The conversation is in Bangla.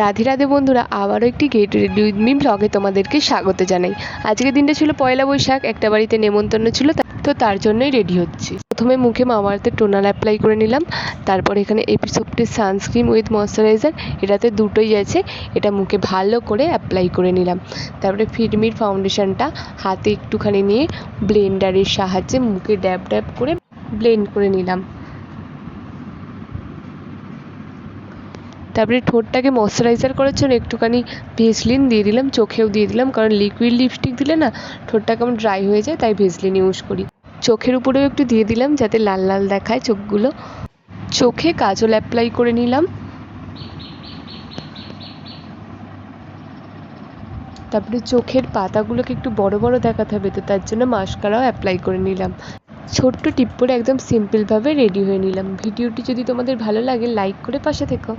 রাধে রাধে বন্ধুরা, আবারও একটি গেট রেডি উইথ মি ব্লগে তোমাদেরকে স্বাগত জানাই। আজকের দিনটা ছিল পয়লা বৈশাখ, একটা বাড়িতে নেমন্তন্ন ছিল, তো তার জন্যই রেডি হচ্ছি। প্রথমে মুখে মামাআর্থের টোনার অ্যাপ্লাই করে নিলাম, তারপর এখানে এপিসোডটির সানস্ক্রিন উইথ ময়শ্চারাইজার, এটাতে দুটোই আছে, এটা মুখে ভালো করে অ্যাপ্লাই করে নিলাম। তারপরে ফিটমির ফাউন্ডেশনটা হাতে একটুখানি নিয়ে ব্লেন্ডারের সাহায্যে মুখে ড্যাব ড্যাব করে ব্লেন্ড করে নিলাম। তারপরে ঠোঁটটাকে ময়শ্চারাইজার করার জন্য একটুখানি ভেসলিন দিয়ে দিলাম, চোখেও দিয়ে দিলাম, কারণ লিকুইড লিপস্টিক দিলে না ঠোঁটটা কেমন ড্রাই হয়ে যায়, তাই ভেসলিন ইউজ করি। চোখের উপরেও একটু দিয়ে দিলাম যাতে লাল লাল দেখায় চোখগুলো। চোখে কাজল অ্যাপ্লাই করে নিলাম। তারপরে চোখের পাতাগুলোকে একটু বড় বড় দেখাতে হবে, তো তার জন্য মাস্কারাও অ্যাপ্লাই করে নিলাম। ছোট্ট টিপ করে একদম সিম্পলভাবে রেডি হয়ে নিলাম। ভিডিওটি যদি তোমাদের ভালো লাগে লাইক করে পাশে থেকো।